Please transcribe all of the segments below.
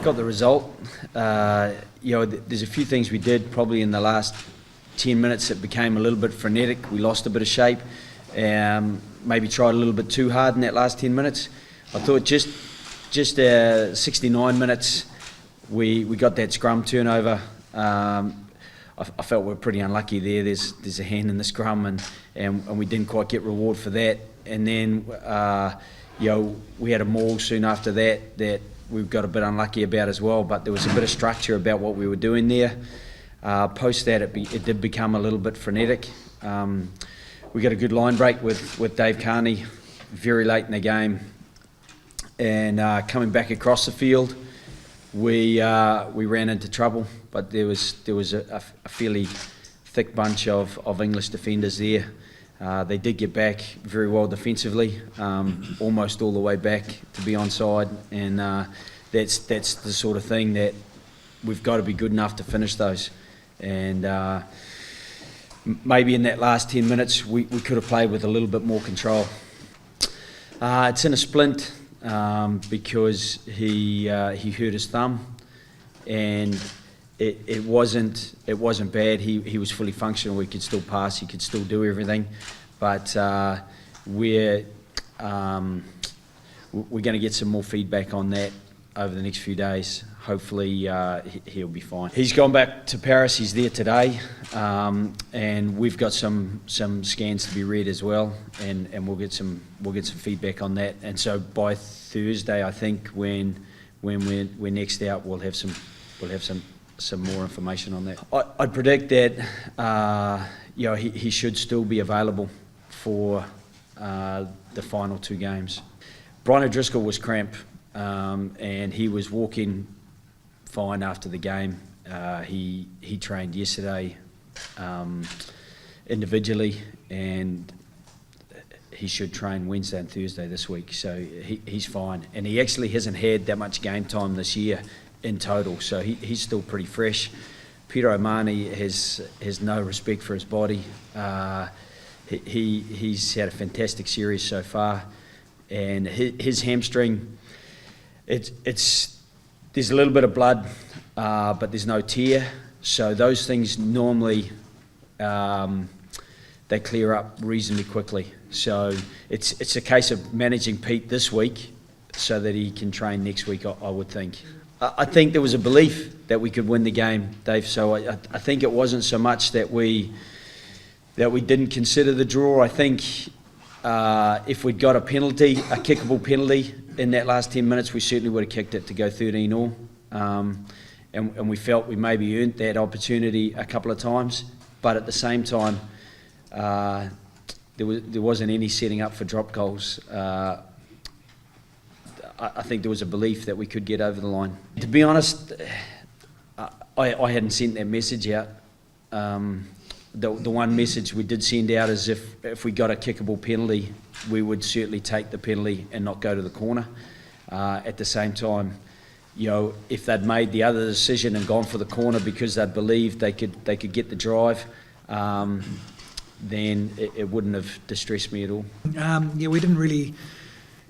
got the result. There's a few things we did probably in the last 10 minutes that became a little bit frenetic. We lost a bit of shape. Maybe tried a little bit too hard in that last 10 minutes. I thought just 69 minutes, we got that scrum turnover. I felt we were pretty unlucky there. There's a hand in the scrum, and we didn't quite get reward for that. And then we had a maul soon after that we got a bit unlucky about as well. But there was a bit of structure about what we were doing there. Post that, it did become a little bit frenetic. We got a good line break with Dave Carney very late in the game, and coming back across the field, we ran into trouble. But there was a fairly thick bunch of English defenders there. They did get back very well defensively, almost all the way back to be onside, and that's the sort of thing that we've got to be good enough to finish those. And maybe in that last 10 minutes we could have played with a little bit more control. It's in a splint because he hurt his thumb, and it wasn't bad. He was fully functional. He could still pass. He could still do everything. But we're going to get some more feedback on that over the next few days. Hopefully he'll be fine. He's gone back to Paris. He's there today, and we've got some scans to be read as well, and we'll get some feedback on that. And so by Thursday, I think when we're next out, we'll have some more information on that. I'd predict that he should still be available for the final two games. Brian O'Driscoll was cramp, and he was walking fine after the game. He trained yesterday individually, and he should train Wednesday and Thursday this week. So he's fine, and he actually hasn't had that much game time this year in total, so he's still pretty fresh. Peter O'Mahony has no respect for his body. He's had a fantastic series so far, and his hamstring, there's a little bit of blood, but there's no tear. So those things normally they clear up reasonably quickly. So it's a case of managing Pete this week so that he can train next week, I would think. I think there was a belief that we could win the game, Dave. So I think it wasn't so much that we didn't consider the draw. I think if we'd got a kickable penalty in that last 10 minutes, we certainly would have kicked it to go 13-all. And we felt we maybe earned that opportunity a couple of times. But at the same time, there wasn't any setting up for drop goals. I think there was a belief that we could get over the line. To be honest, I hadn't sent that message out. The one message we did send out is if we got a kickable penalty, we would certainly take the penalty and not go to the corner. At the same time, if they'd made the other decision and gone for the corner because they believed they could get the drive, then it wouldn't have distressed me at all. We didn't really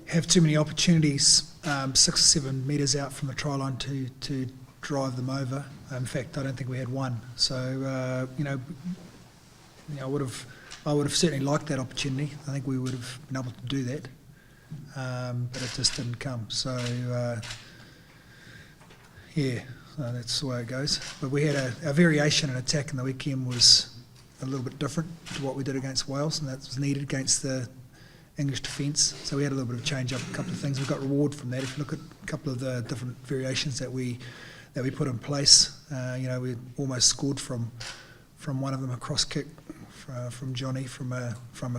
have too many opportunities 6 or 7 metres out from the try line to drive them over. In fact, I don't think we had one. So I would have certainly liked that opportunity. I think we would have been able to do that, but it just didn't come. So that's the way it goes. But we had a variation in attack in the weekend was a little bit different to what we did against Wales, and that was needed against the English defence. So we had a little bit of change up, a couple of things. We got reward from that. If you look at a couple of the different variations that we put in place, we almost scored from one of them, a cross kick from Johnny from a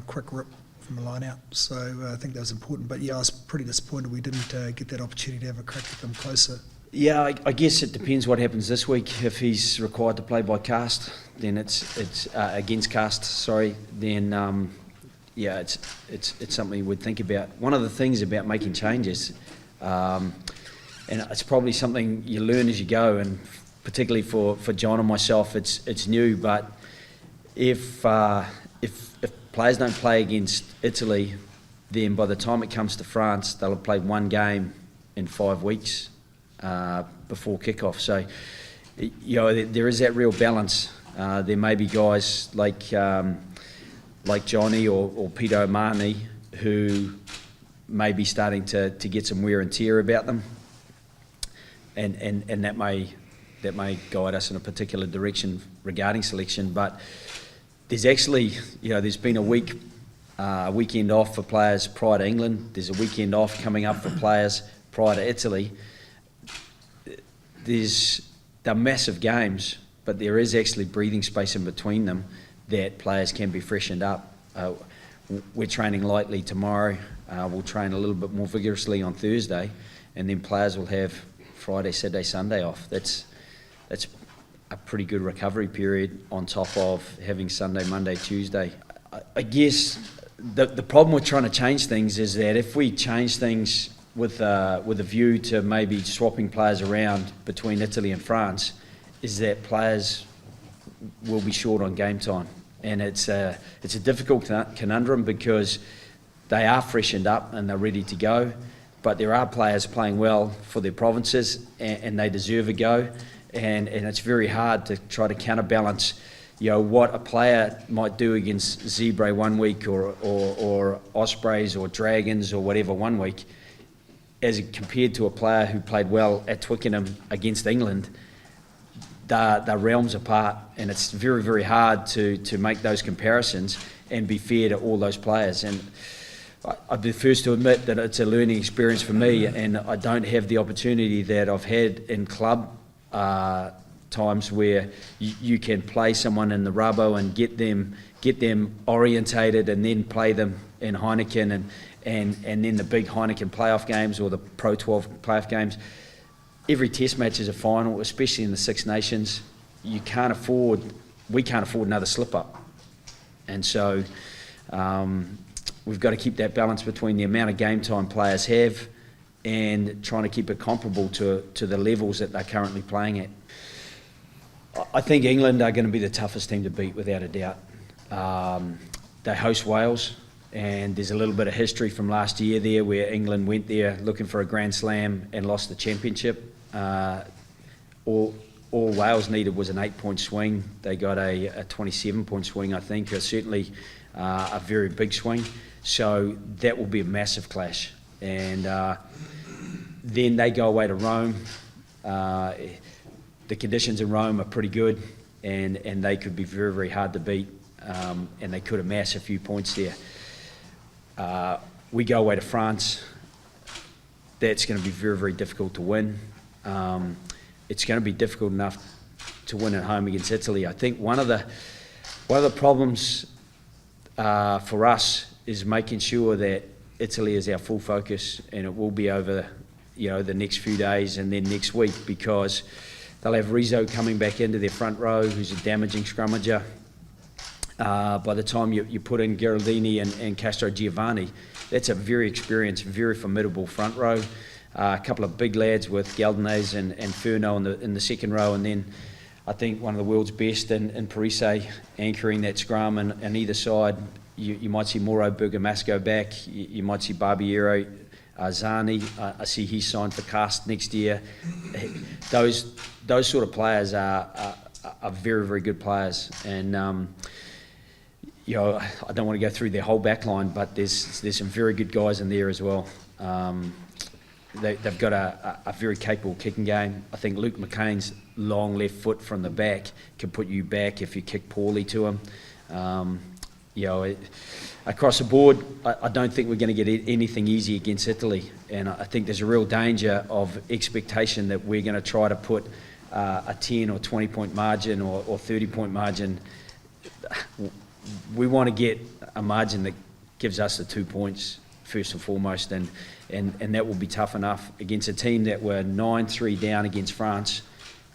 quick rip from a line out. So I think that was important. But I was pretty disappointed we didn't get that opportunity to have a crack at them closer. Yeah, I guess it depends what happens this week. If he's required to play by cast, then it's against cast. Sorry, then. It's something we'd think about. One of the things about making changes, and it's probably something you learn as you go, and particularly for John and myself, it's new. But if players don't play against Italy, then by the time it comes to France, they'll have played one game in 5 weeks, before kickoff. So, there is that real balance. There may be guys like Johnny or Peter O'Mahony who may be starting to get some wear and tear about them, and that may guide us in a particular direction regarding selection. But there's actually, there's been a weekend off for players prior to England. There's a weekend off coming up for players prior to Italy. They're massive games, but there is actually breathing space in between them that players can be freshened up. We're training lightly tomorrow. We'll train a little bit more vigorously on Thursday, and then players will have Friday, Saturday, Sunday off. That's a pretty good recovery period on top of having Sunday, Monday, Tuesday. I guess the problem with trying to change things is that if we change things with a view to maybe swapping players around between Italy and France, is that players will be short on game time. And it's a difficult conundrum because they are freshened up and they're ready to go, but there are players playing well for their provinces and they deserve a go, and it's very hard to try to counterbalance what a player might do against Zebra one week or Ospreys or Dragons or whatever one week as compared to a player who played well at Twickenham against England. They're realms apart, and it's very, very hard to make those comparisons and be fair to all those players. And I'd be the first to admit that it's a learning experience for me, and I don't have the opportunity that I've had in club times where you can play someone in the rubbo and get them orientated and then play them in Heineken and then the big Heineken playoff games or the Pro 12 playoff games. Every test match is a final, especially in the Six Nations. We can't afford another slip-up. And so we've got to keep that balance between the amount of game time players have and trying to keep it comparable to the levels that they're currently playing at. I think England are going to be the toughest team to beat, without a doubt. They host Wales, and there's a little bit of history from last year there where England went there looking for a Grand Slam and lost the championship. All Wales needed was an 8-point swing. They got a 27-point swing, I think, or certainly a very big swing. So that will be a massive clash. And then they go away to Rome. The conditions in Rome are pretty good, and they could be very, very hard to beat, and they could amass a few points there. We go away to France. That's going to be very, very difficult to win. It's going to be difficult enough to win at home against Italy. I think one of the problems for us is making sure that Italy is our full focus, and it will be over the next few days and then next week, because they'll have Rizzo coming back into their front row, who's a damaging scrummager. By the time you put in Gherardini and Castro Giovanni, that's a very experienced, very formidable front row. A couple of big lads with Galdanese and Furno in the second row, and then I think one of the world's best in Parise anchoring that scrum, and on either side you might see Mauro Bergamasco back, you might see Barbiero, Zani. I see he's signed for Cast next year. Those sort of players are very, very good players, and I don't want to go through their whole back line, but there's some very good guys in there as well. They've got a very capable kicking game. I think Luke McCain's long left foot from the back can put you back if you kick poorly to him. Across the board, I don't think we're going to get anything easy against Italy, and I think there's a real danger of expectation that we're going to try to put a 10 or 20 point margin or 30 point margin. We want to get a margin that gives us the 2 points first and foremost, and that will be tough enough against a team that were 9-3 down against France,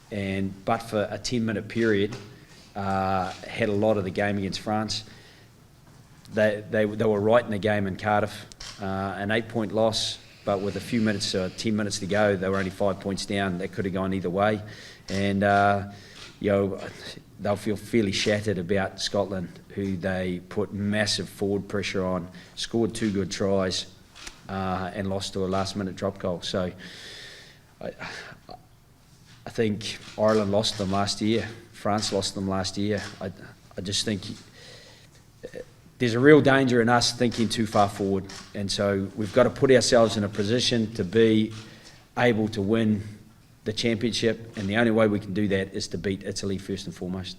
but for a 10-minute period had a lot of the game against France. They were right in the game in Cardiff, an 8-point loss, but with a few minutes, 10 minutes to go, they were only 5 points down. That could have gone either way, and they'll feel fairly shattered about Scotland, who they put massive forward pressure on, scored 2 good tries, and lost to a last-minute drop goal. So I think Ireland lost them last year. France lost them last year. I just think there's a real danger in us thinking too far forward, and so we've got to put ourselves in a position to be able to win the championship, and the only way we can do that is to beat Italy first and foremost.